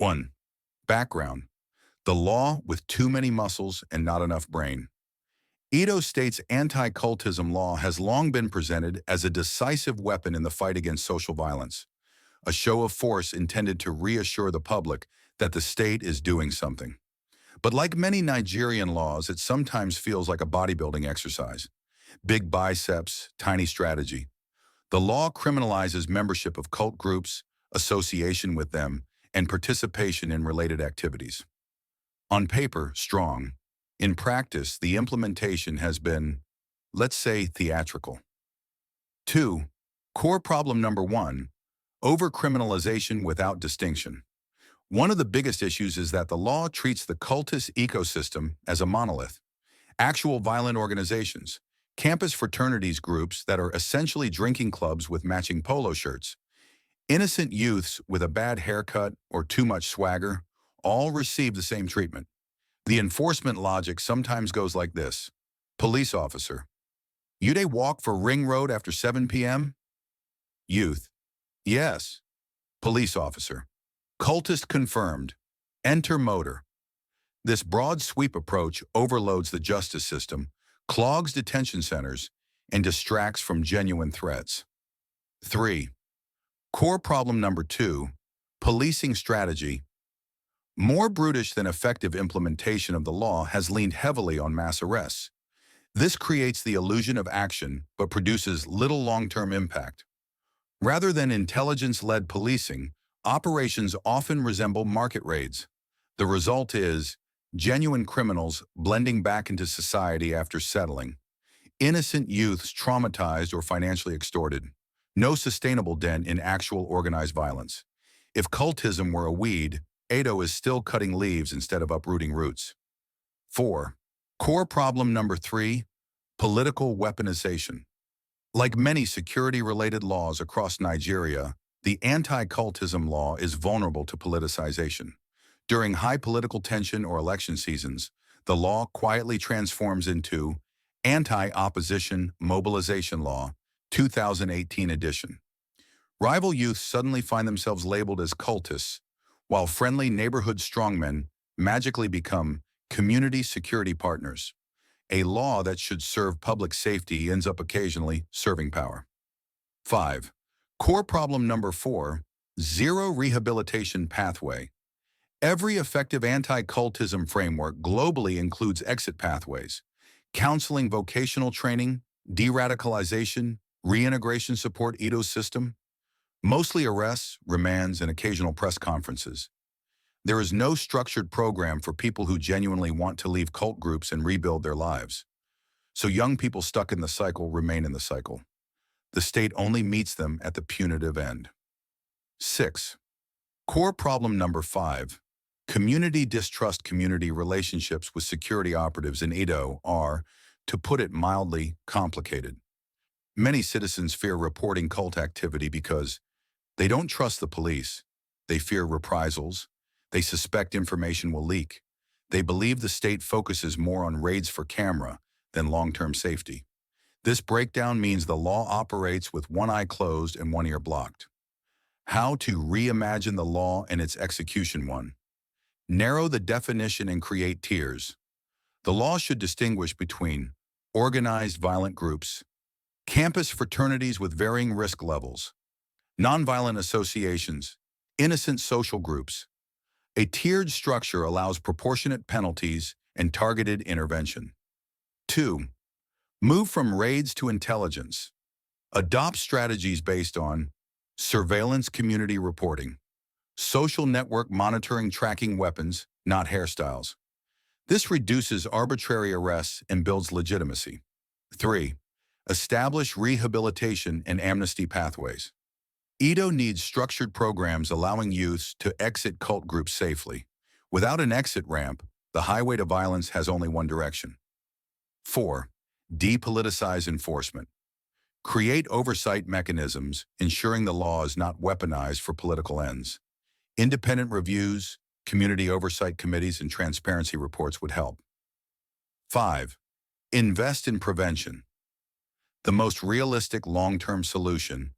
1. Background: the law with too many muscles and not enough brain. Edo State's anti-cultism law has long been presented as a decisive weapon in the fight against social violence, a show of force intended to reassure the public that the state is doing something. But like many Nigerian laws, it sometimes feels like a bodybuilding exercise. Big biceps, tiny strategy. The law criminalizes membership of cult groups, association with them, and participation in related activities. On paper, strong. In practice, the implementation has been, let's say, theatrical. 2. Core problem number 1, overcriminalization without distinction. One of the biggest issues is that the law treats the cultist ecosystem as a monolith. Actual violent organizations, campus fraternities groups that are essentially drinking clubs with matching polo shirts, innocent youths with a bad haircut or too much swagger, all receive the same treatment. The enforcement logic sometimes goes like this. Police officer: you dey walk for Ring Road after 7 p.m.? Youth: yes. Police officer: cultist confirmed. Enter motor. This broad sweep approach overloads the justice system, clogs detention centers, and distracts from genuine threats. 3. Core problem number 2, policing strategy. More brutish than effective implementation of the law has leaned heavily on mass arrests. This creates the illusion of action but produces little long-term impact. Rather than intelligence-led policing, operations often resemble market raids. The result is genuine criminals blending back into society after settling, innocent youths traumatized or financially extorted. No sustainable dent in actual organized violence. If cultism were a weed, Ado is still cutting leaves instead of uprooting roots. 4. Core problem number 3, political weaponization. Like many security-related laws across Nigeria, the anti-cultism law is vulnerable to politicization. During high political tension or election seasons, the law quietly transforms into Anti-Opposition Mobilization Law, 2018 edition. Rival youths suddenly find themselves labeled as cultists, while friendly neighborhood strongmen magically become community security partners. A law that should serve public safety ends up occasionally serving power. 5. Core problem number 4, zero rehabilitation pathway. Every effective anti-cultism framework globally includes exit pathways: counseling, vocational training, de-radicalization, reintegration support ecosystem, mostly arrests, remands, and occasional press conferences. There is no structured program for people who genuinely want to leave cult groups and rebuild their lives. So young people stuck in the cycle remain in the cycle. The state only meets them at the punitive end. 6. Core problem number 5, community distrust. Community relationships with security operatives in Edo are, to put it mildly, complicated. Many citizens fear reporting cult activity because they don't trust the police. They fear reprisals. They suspect information will leak. They believe the state focuses more on raids for camera than long-term safety. This breakdown means the law operates with one eye closed and one ear blocked. How to reimagine the law and its execution. 1. Narrow the definition and create tiers. The law should distinguish between organized violent groups, campus fraternities with varying risk levels, nonviolent associations, innocent social groups. A tiered structure allows proportionate penalties and targeted intervention. 2. Move from raids to intelligence. Adopt strategies based on surveillance, community reporting, social network monitoring, tracking weapons, not hairstyles. This reduces arbitrary arrests and builds legitimacy. 3. Establish rehabilitation and amnesty pathways. Edo needs structured programs allowing youths to exit cult groups safely. Without an exit ramp, the highway to violence has only one direction. 4. Depoliticize enforcement. Create oversight mechanisms, ensuring the law is not weaponized for political ends. Independent reviews, community oversight committees, and transparency reports would help. 5. Invest in prevention. The most realistic long-term solution: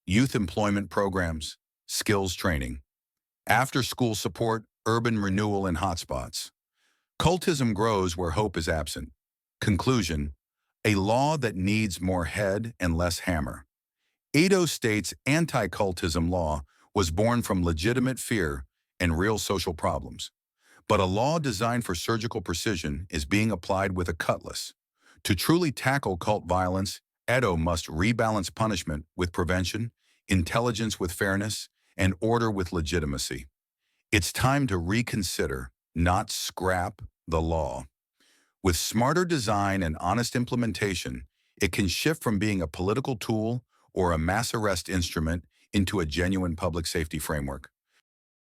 youth employment programs, skills training, After-school support, urban renewal in hotspots. Cultism grows where hope is absent. Conclusion, a law that needs more head and less hammer. Edo State's anti-cultism law was born from legitimate fear and real social problems. But a law designed for surgical precision is being applied with a cutlass. To truly tackle cult violence, Edo must rebalance punishment with prevention, intelligence with fairness, and order with legitimacy. It's time to reconsider, not scrap, the law. With smarter design and honest implementation, it can shift from being a political tool or a mass arrest instrument into a genuine public safety framework.